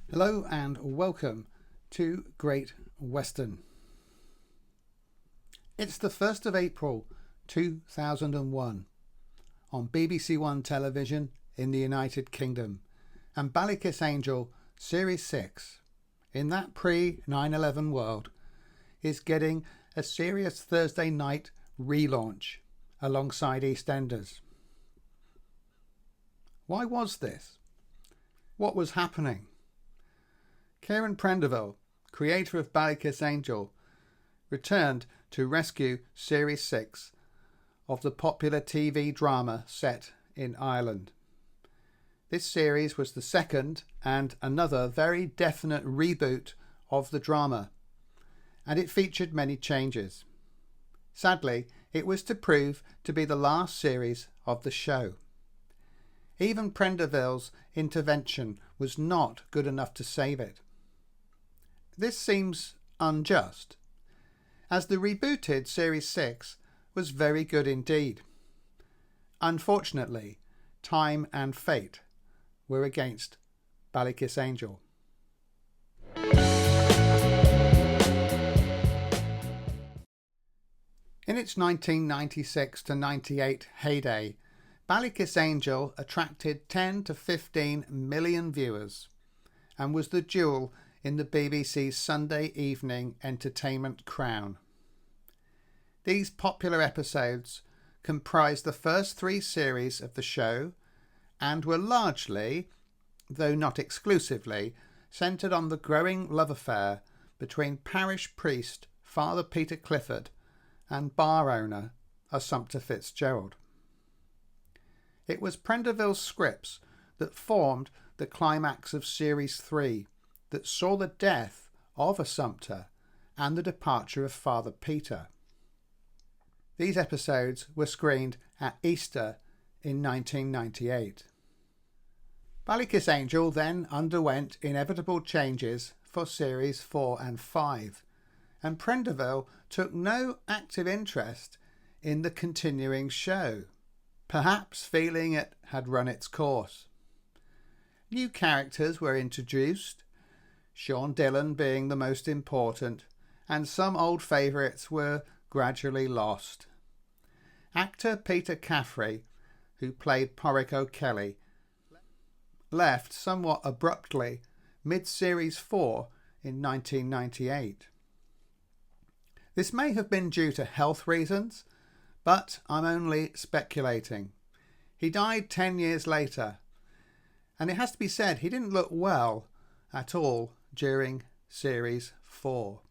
Hello and welcome to Great Western. It's the 1st of April 2001 on BBC One television in the United Kingdom, and Ballykissangel Series 6 in that pre-9/11 world is getting a serious Thursday night relaunch alongside EastEnders. Why was this? What was happening? Kieran Prendiville, creator of Ballykissangel, returned to rescue Series 6 of the popular TV drama set in Ireland. This series was the second and another very definite reboot of the drama, and it featured many changes. Sadly, it was to prove to be the last series of the show. Even Prendiville's intervention was not good enough to save it. This seems unjust, as the rebooted Series 6 was very good indeed. Unfortunately, time and fate were against Ballykissangel. In its 1996 to 98 heyday, Ballykissangel attracted 10 to 15 million viewers and was the jewel in the BBC's Sunday evening entertainment crown. These popular episodes comprised the first 3 series of the show and were largely, though not exclusively, centred on the growing love affair between parish priest Father Peter Clifford and bar owner Assumpta Fitzgerald. It was Prendiville's scripts that formed the climax of Series 3, that saw the death of Assumpta and the departure of Father Peter. These episodes were screened at Easter in 1998. Ballykissangel then underwent inevitable changes for Series 4 and 5, and Prendiville took no active interest in the continuing show, perhaps feeling it had run its course. New characters were introduced, Sean Dillon being the most important, and some old favourites were gradually lost. Actor Peter Caffrey, who played Padraig O'Kelly, left somewhat abruptly mid-Series 4 in 1998. This may have been due to health reasons, but I'm only speculating. He died 10 years later, and it has to be said he didn't look well at all during Series 4.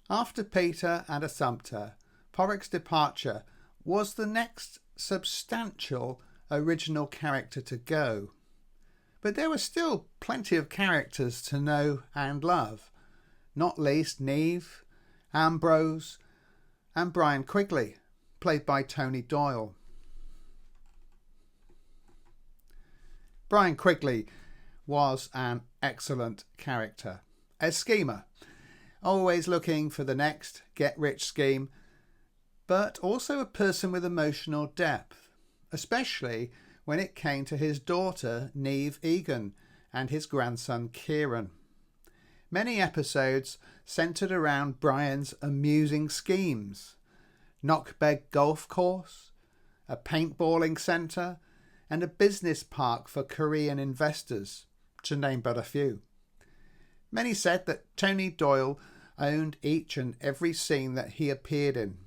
After Peter and Assumpta, Padraig's departure was the next substantial original character to go. But there were still plenty of characters to know and love, not least Niamh, Ambrose and Brian Quigley, played by Tony Doyle. Brian Quigley was an excellent character, a schemer, always looking for the next get-rich scheme, but also a person with emotional depth, especially when it came to his daughter Niamh Egan and his grandson Kieran. Many episodes centred around Brian's amusing schemes: Knockbeg Golf Course, a paintballing centre, and a business park for Korean investors, to name but a few. Many said that Tony Doyle owned each and every scene that he appeared in,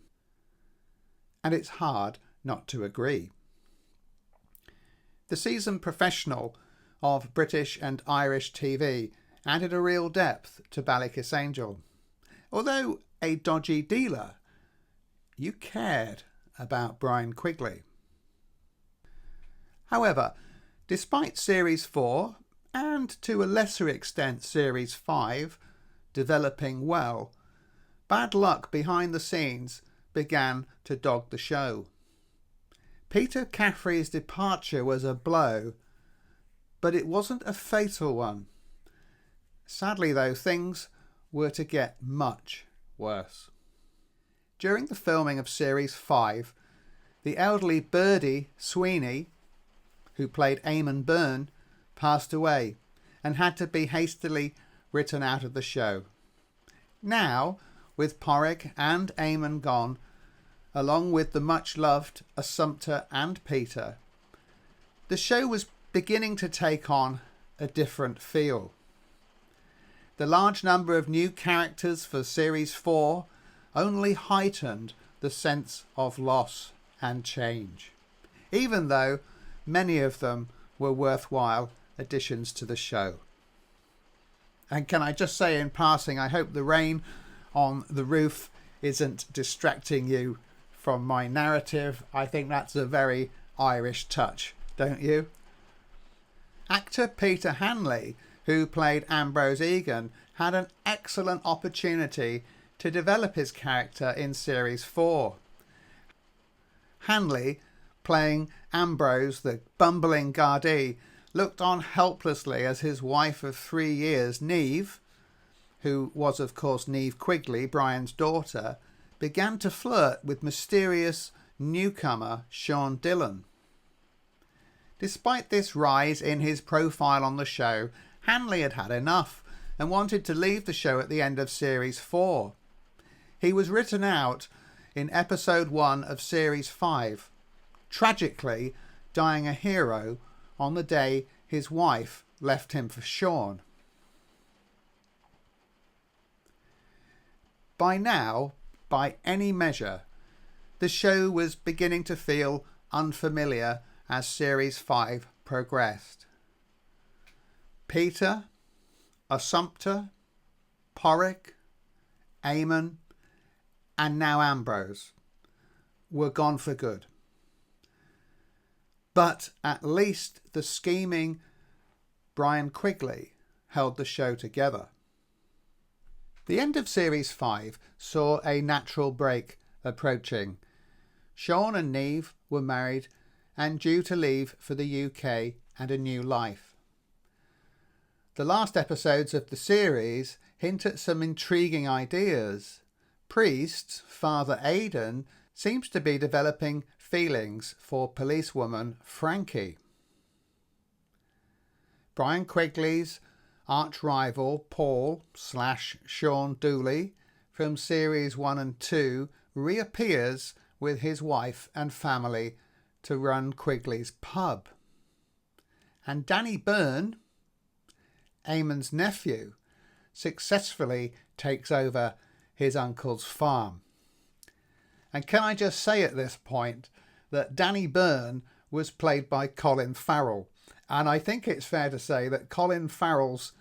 and it's hard not to agree. The seasoned professional of British and Irish TV added a real depth to Ballykissangel. Although a dodgy dealer, you cared about Brian Quigley. However, despite Series 4 and to a lesser extent Series 5 developing well, bad luck behind the scenes began to dog the show. Peter Caffrey's departure was a blow, but it wasn't a fatal one. Sadly though, things were to get much worse. During the filming of Series 5, the elderly Birdie Sweeney, who played Eamon Byrne, passed away and had to be hastily written out of the show. Now, with Padraig and Eamon gone, along with the much-loved Assumpta and Peter, the show was beginning to take on a different feel. The large number of new characters for Series 4 only heightened the sense of loss and change, even though many of them were worthwhile additions to the show. And can I just say in passing, I hope the rain on the roof isn't distracting you from my narrative. I think that's a very Irish touch, don't you? Actor Peter Hanley, who played Ambrose Egan, had an excellent opportunity to develop his character in Series 4. Hanley, playing Ambrose, the bumbling Gardaí, looked on helplessly as his wife of 3 years, Niamh, who was of course Niamh Quigley, Brian's daughter, began to flirt with mysterious newcomer Sean Dillon. Despite this rise in his profile on the show, Hanley had had enough and wanted to leave the show at the end of Series 4. He was written out in episode 1 of Series 5, tragically dying a hero on the day his wife left him for Sean. By now, by any measure, the show was beginning to feel unfamiliar as Series 5 progressed. Peter, Assumpta, Padraig, Eamon, and now Ambrose were gone for good. But at least the scheming Brian Quigley held the show together. The end of Series 5 saw a natural break approaching. Sean and Niamh were married and due to leave for the UK and a new life. The last episodes of the series hint at some intriguing ideas. Priest, Father Aidan, seems to be developing feelings for policewoman Frankie. Brian Quigley's arch-rival Paul/Sean Dooley from Series 1 and 2 reappears with his wife and family to run Quigley's pub. And Danny Byrne, Eamon's nephew, successfully takes over his uncle's farm. And can I just say at this point that Danny Byrne was played by Colin Farrell. And I think it's fair to say that Colin Farrell's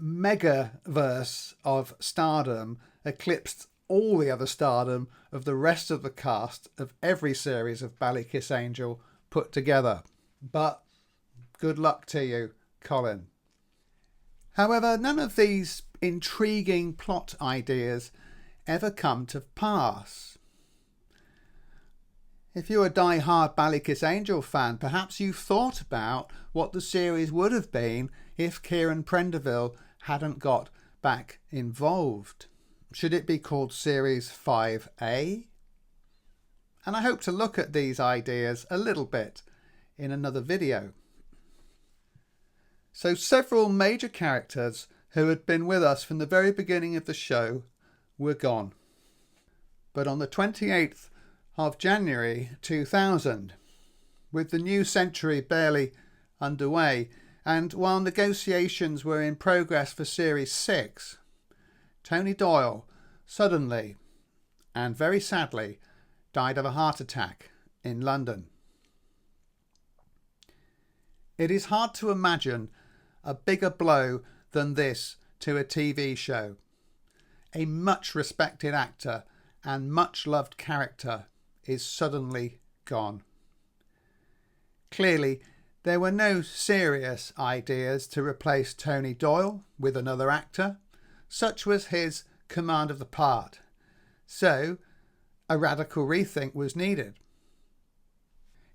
megaverse of stardom eclipsed all the other stardom of the rest of the cast of every series of Ballykissangel put together. But good luck to you, Colin. However, none of these intriguing plot ideas ever come to pass. If you're a die-hard Ballykissangel fan, perhaps you've thought about what the series would have been if Kieran Prendiville hadn't got back involved. Should it be called Series 5A? And I hope to look at these ideas a little bit in another video. So several major characters who had been with us from the very beginning of the show were gone. But on the 28th of January 2000, with the new century barely underway, and while negotiations were in progress for Series 6, Tony Doyle suddenly and very sadly died of a heart attack in London. It is hard to imagine a bigger blow than this to a TV show. A much respected actor and much loved character is suddenly gone. Clearly, there were no serious ideas to replace Tony Doyle with another actor. Such was his command of the part. So, a radical rethink was needed.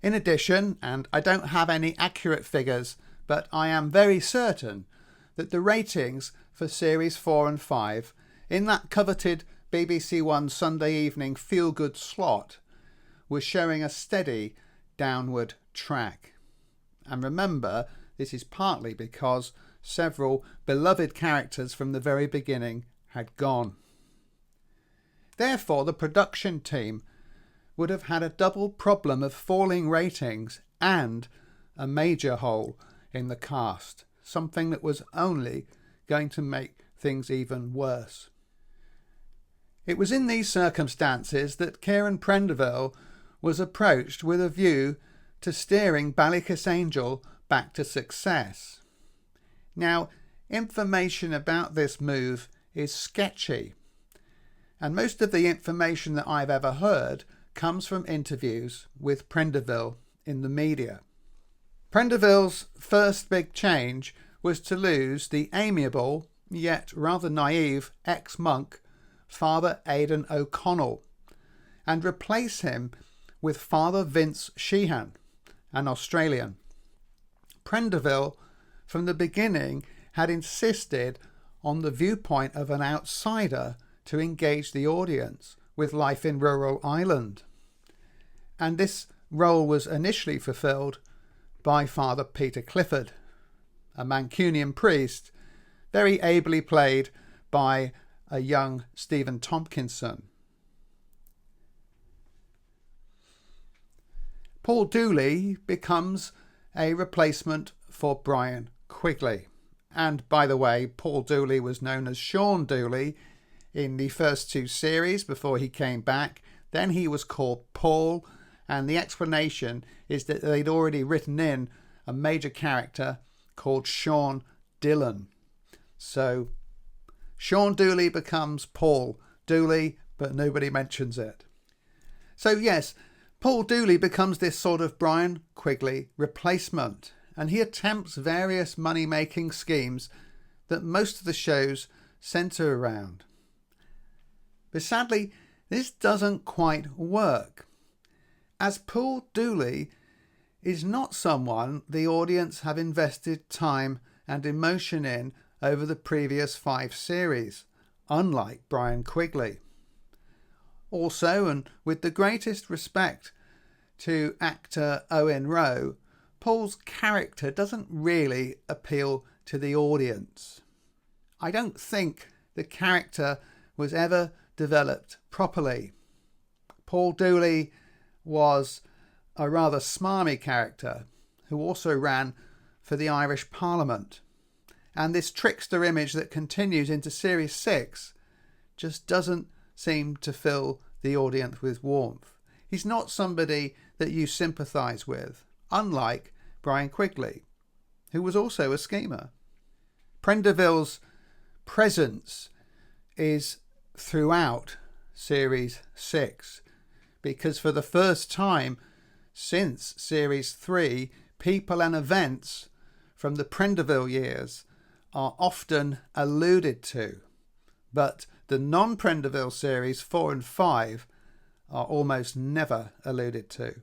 In addition, and I don't have any accurate figures, but I am very certain that the ratings for Series 4 and 5 in that coveted BBC One Sunday evening feel-good slot was showing a steady downward track. And remember, this is partly because several beloved characters from the very beginning had gone. Therefore, the production team would have had a double problem of falling ratings and a major hole in the cast, something that was only going to make things even worse. It was in these circumstances that Kieran Prendiville was approached with a view to steering Ballykissangel back to success. Now, information about this move is sketchy, and most of the information that I've ever heard comes from interviews with Prendiville in the media. Prendiville's first big change was to lose the amiable, yet rather naive, ex-monk Father Aidan O'Connell and replace him with Father Vince Sheehan, an Australian. Prendiville, from the beginning, had insisted on the viewpoint of an outsider to engage the audience with life in rural Ireland. And this role was initially fulfilled by Father Peter Clifford, a Mancunian priest, very ably played by a young Stephen Tompkinson. Paul Dooley becomes a replacement for Brian Quigley. And by the way, Paul Dooley was known as Sean Dooley in the first two series before he came back. Then he was called Paul, and the explanation is that they'd already written in a major character called Sean Dillon. So Sean Dooley becomes Paul Dooley, but nobody mentions it. So yes, Paul Dooley becomes this sort of Brian Quigley replacement, and he attempts various money-making schemes that most of the shows centre around. But sadly, this doesn't quite work, as Paul Dooley is not someone the audience have invested time and emotion in over the previous 5 series, unlike Brian Quigley. Also, and with the greatest respect to actor Owen Rowe, Paul's character doesn't really appeal to the audience. I don't think the character was ever developed properly. Paul Dooley was a rather smarmy character who also ran for the Irish Parliament. And this trickster image that continues into Series 6 just doesn't seem to fill the audience with warmth. He's not somebody that you sympathise with, unlike Brian Quigley, who was also a schemer. Prendiville's presence is throughout Series 6, because for the first time since Series 3, people and events from the Prendiville years are often alluded to, but the non-Prendiville series 4 and 5 are almost never alluded to.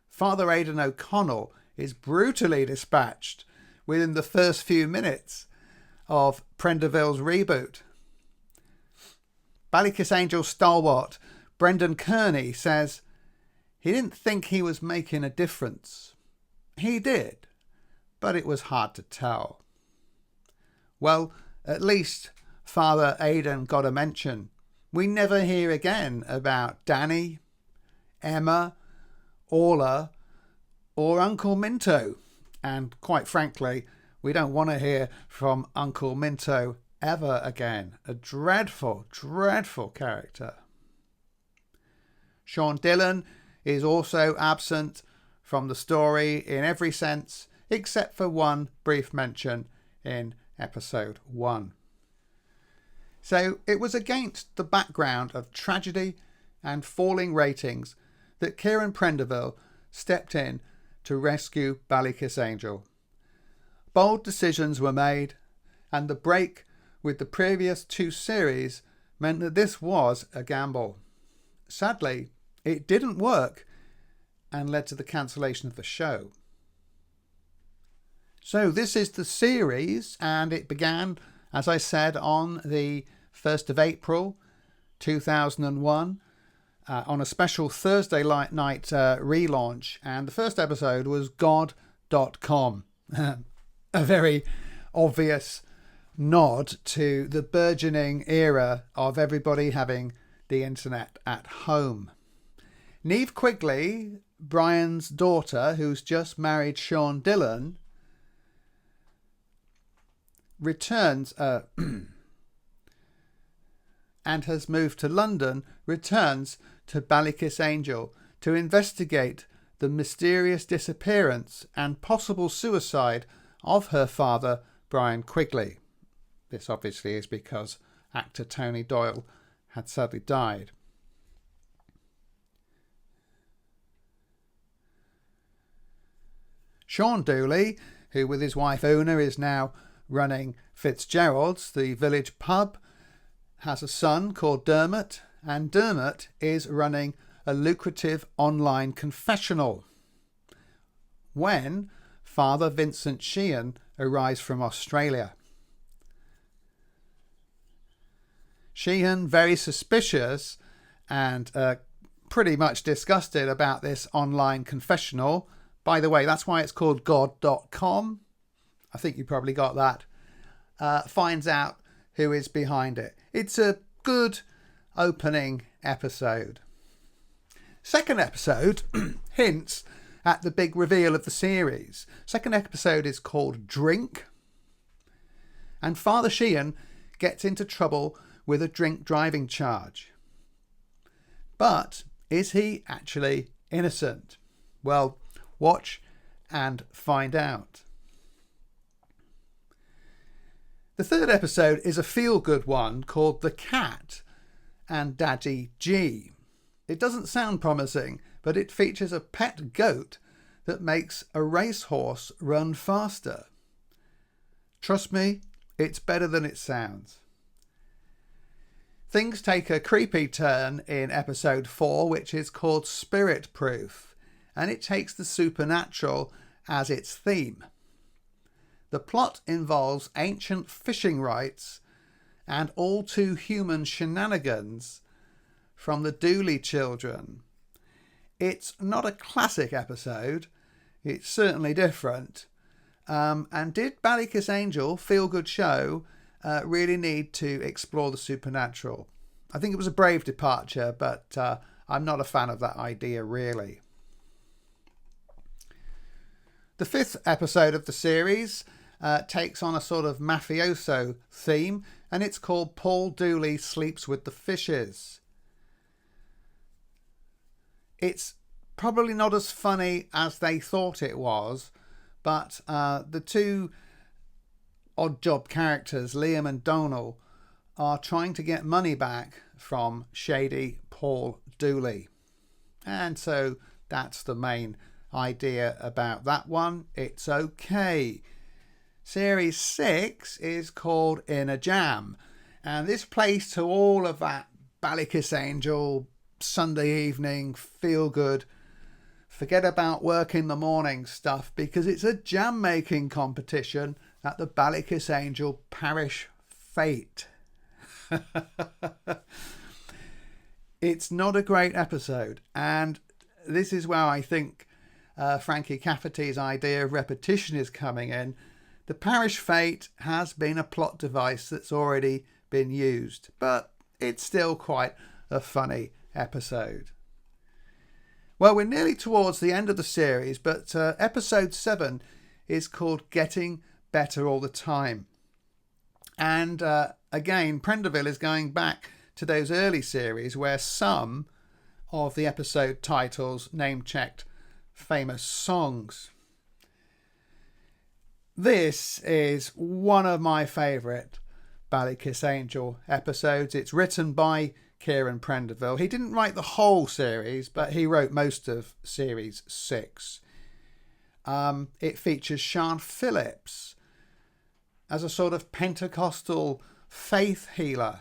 Father Aidan O'Connell is brutally dispatched within the first few minutes of Prendiville's reboot. Ballykissangel stalwart Brendan Kearney says he didn't think he was making a difference. He did, but it was hard to tell. Well, at least Father Aidan got a mention. We never hear again about Danny, Emma, Orla, or Uncle Minto. And quite frankly, we don't want to hear from Uncle Minto ever again. A dreadful, dreadful character. Sean Dillon is also absent from the story in every sense, except for one brief mention in episode 1. So it was against the background of tragedy and falling ratings that Kieran Prendiville stepped in to rescue Ballykissangel. Bold decisions were made, and the break with the previous 2 series meant that this was a gamble. Sadly, it didn't work and led to the cancellation of the show. So this is the series, and it began, as I said, on the 1st of April 2001, on a special Thursday night relaunch, and the first episode was God.com. A very obvious nod to the burgeoning era of everybody having the internet at home. Niamh Quigley, Brian's daughter, who's just married Sean Dillon, returns and has moved to London, returns to Ballykissangel to investigate the mysterious disappearance and possible suicide of her father, Brian Quigley. This obviously is because actor Tony Doyle had sadly died. Sean Dooley, who with his wife Una is now running Fitzgerald's, the village pub, has a son called Dermot, and Dermot is running a lucrative online confessional when Father Vincent Sheehan arrives from Australia. Sheehan, very suspicious and pretty much disgusted about this online confessional. By the way, that's why it's called God.com. I think you probably got that. Finds out who is behind it. It's a good opening episode. Second episode hints at the big reveal of the series. Second episode is called Drink. And Father Sheehan gets into trouble with a drink driving charge. But is he actually innocent? Well, watch and find out. The third episode is a feel-good one called The Cat and Daddy G. It doesn't sound promising, but it features a pet goat that makes a racehorse run faster. Trust me, it's better than it sounds. Things take a creepy turn in episode 4, which is called Spirit Proof, and it takes the supernatural as its theme. The plot involves ancient fishing rites and all too human shenanigans from the Dooley children. It's not a classic episode, it's certainly different. And did Ballykissangel, feel-good show, really need to explore the supernatural? I think it was a brave departure, but I'm not a fan of that idea, really. The fifth episode of the series takes on a sort of mafioso theme, and it's called Paul Dooley Sleeps with the Fishes. It's probably not as funny as they thought it was, but the two odd job characters, Liam and Donal, are trying to get money back from shady Paul Dooley. And so that's the main idea about that one. It's okay. Series 6 is called In a Jam, and this plays to all of that Ballykissangel Sunday evening feel good, forget about work in the morning stuff, because it's a jam making competition at the Ballykissangel Parish Fete. It's not a great episode, and this is where I think Frankie Cafferty's idea of repetition is coming in. The Parish Fete has been a plot device that's already been used, but it's still quite a funny episode. Well, we're nearly towards the end of the series, but episode 7 is called Getting Better All the Time. And again, Prendiville is going back to those early series where some of the episode titles name-checked famous songs. This is one of my favourite Ballykissangel episodes. It's written by Kieran Prendiville. He didn't write the whole series, but he wrote most of series 6. It features Sian Phillips as a sort of Pentecostal faith healer.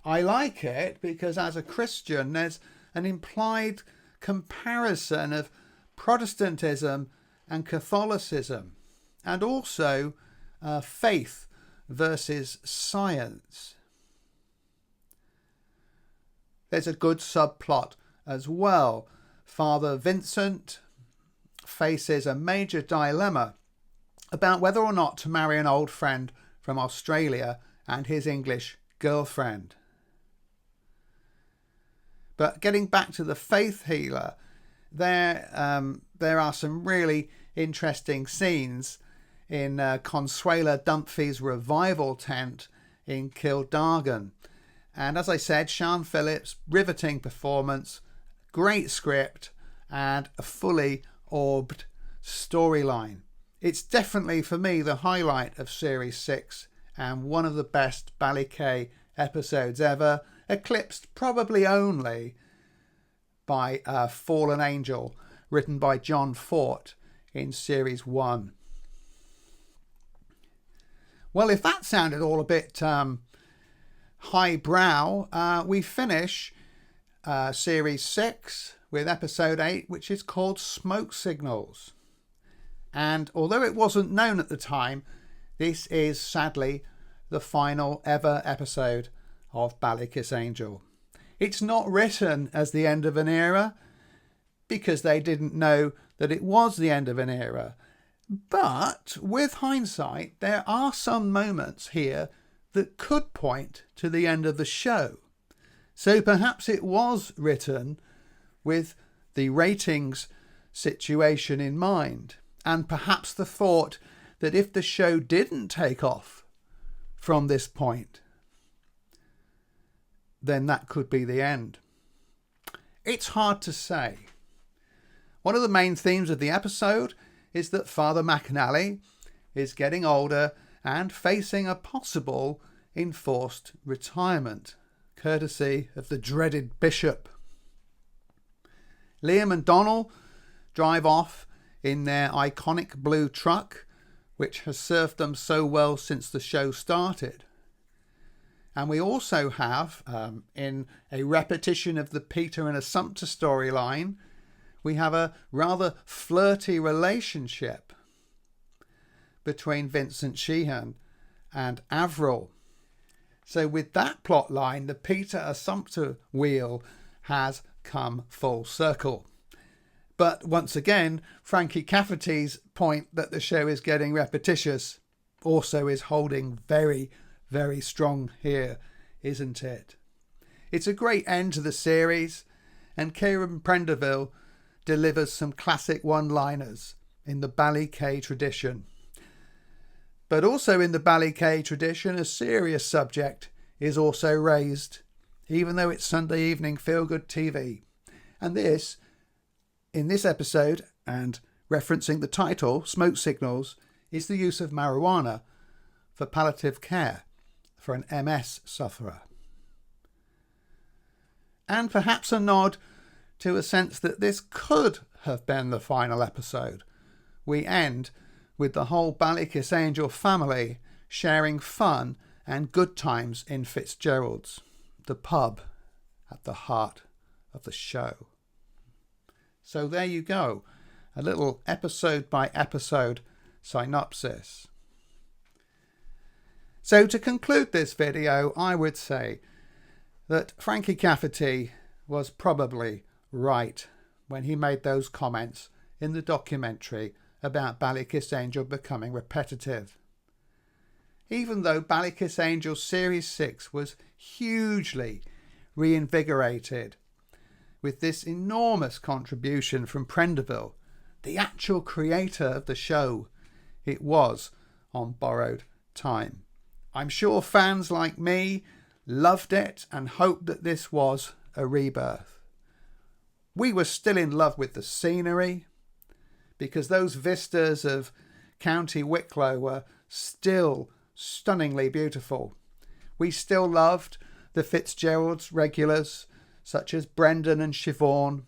I like it because as a Christian, there's an implied comparison of Protestantism and Catholicism, and also faith versus science. There's a good subplot as well. Father Vincent faces a major dilemma about whether or not to marry an old friend from Australia and his English girlfriend. But getting back to the faith healer, there are some really interesting scenes in Consuela Dunphy's revival tent in Kildargan. And as I said, Sian Phillips, riveting performance, great script, and a fully orbed storyline. It's definitely, for me, the highlight of Series 6 and one of the best BallyK episodes ever, eclipsed probably only by Fallen Angel, written by John Fort in Series 1. Well, if that sounded all a bit highbrow, we finish Series 6 with Episode 8, which is called Smoke Signals. And although it wasn't known at the time, this is sadly the final ever episode of Ballykissangel. It's not written as the end of an era because they didn't know that it was the end of an era. But with hindsight, there are some moments here that could point to the end of the show. So perhaps it was written with the ratings situation in mind, and perhaps the thought that if the show didn't take off from this point, then that could be the end. It's hard to say. One of the main themes of the episode is that Father McAnally is getting older and facing a possible enforced retirement, courtesy of the dreaded bishop. Liam and Donald drive off in their iconic blue truck, which has served them so well since the show started. And we also have, in a repetition of the Peter and Assumpta storyline, we have a rather flirty relationship between Vincent Sheehan and Avril. So with that plot line, the Peter Assumpta wheel has come full circle. But once again, Frankie Cafferty's point that the show is getting repetitious also is holding very, very strong here, isn't it? It's a great end to the series, and Kieran Prendiville delivers some classic one-liners in the BallyK tradition. But also in the BallyK tradition, a serious subject is also raised, even though it's Sunday evening feel-good TV. And this, in this episode, and referencing the title, Smoke Signals, is the use of marijuana for palliative care for an MS sufferer. And perhaps a nod to a sense that this could have been the final episode. We end with the whole Ballykissangel family sharing fun and good times in Fitzgerald's, the pub at the heart of the show. So there you go, a little episode by episode synopsis. So to conclude this video, I would say that Frankie Cafferty was probably right when he made those comments in the documentary about Ballykissangel becoming repetitive. Even though Ballykissangel Series 6 was hugely reinvigorated with this enormous contribution from Prendiville, the actual creator of the show, it was on borrowed time. I'm sure fans like me loved it and hoped that this was a rebirth. We were still in love with the scenery because those vistas of County Wicklow were still stunningly beautiful. We still loved the Fitzgerald's regulars, such as Brendan and Siobhan,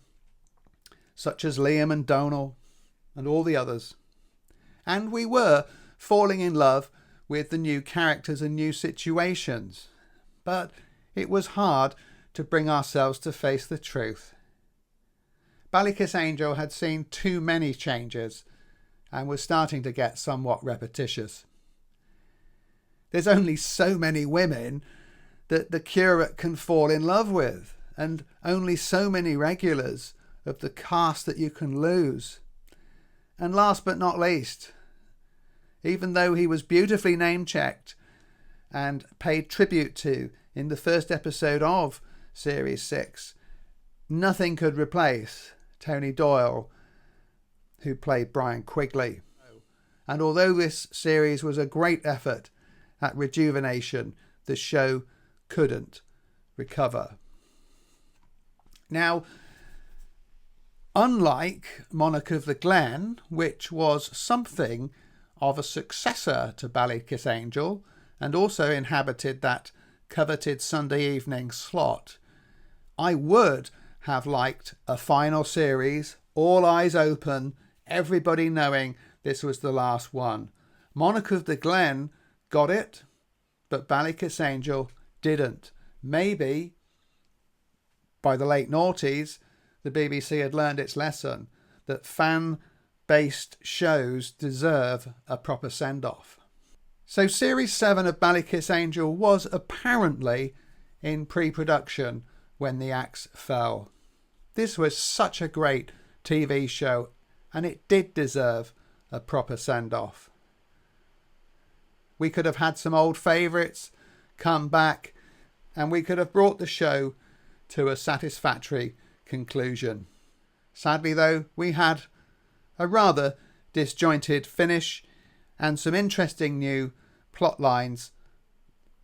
such as Liam and Donal, and all the others. And we were falling in love with the new characters and new situations. But it was hard to bring ourselves to face the truth. Ballykissangel had seen too many changes and was starting to get somewhat repetitious. There's only so many women that the curate can fall in love with, and only so many regulars of the cast that you can lose. And last but not least, even though he was beautifully name-checked and paid tribute to in the first episode of Series 6, nothing could replace Tony Doyle, who played Brian Quigley. And although this series was a great effort at rejuvenation, the show couldn't recover. Now, unlike Monarch of the Glen, which was something of a successor to Ballykissangel and also inhabited that coveted Sunday evening slot, I would have liked a final series, all eyes open, everybody knowing this was the last one. Monarch of the Glen got it, but Ballykissangel didn't. Maybe by the late noughties, the BBC had learned its lesson that fan-based shows deserve a proper send-off. So Series 7 of Ballykissangel was apparently in pre-production when the axe fell. This was such a great TV show, and it did deserve a proper send-off. We could have had some old favourites come back, and we could have brought the show to a satisfactory conclusion. Sadly though, we had a rather disjointed finish and some interesting new plot lines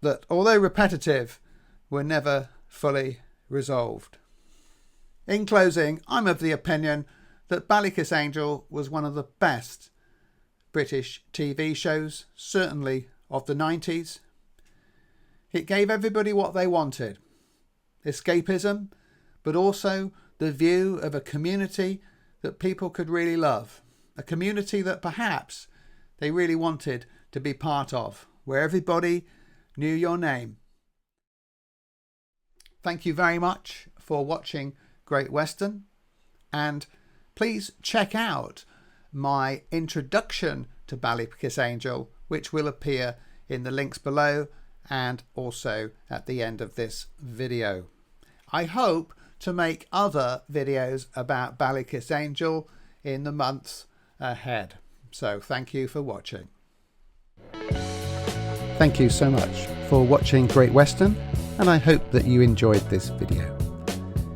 that, although repetitive, were never fully resolved. In closing, I'm of the opinion that Ballykissangel was one of the best British TV shows, certainly of the 90s. It gave everybody what they wanted. Escapism, but also the view of a community that people could really love. A community that perhaps they really wanted to be part of, where everybody knew your name. Thank you very much for watching Great Western, and please check out my introduction to Ballykissangel, which will appear in the links below and also at the end of this video. I hope to make other videos about Ballykissangel in the months ahead. So thank you for watching. Thank you so much for watching Great Western, and I hope that you enjoyed this video.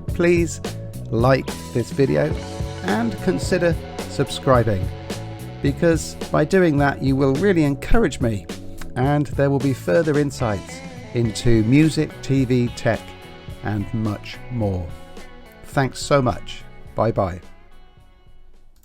Please like this video and consider subscribing, because by doing that you will really encourage me, and there will be further insights into music, TV, tech and much more. Thanks so much. Bye bye.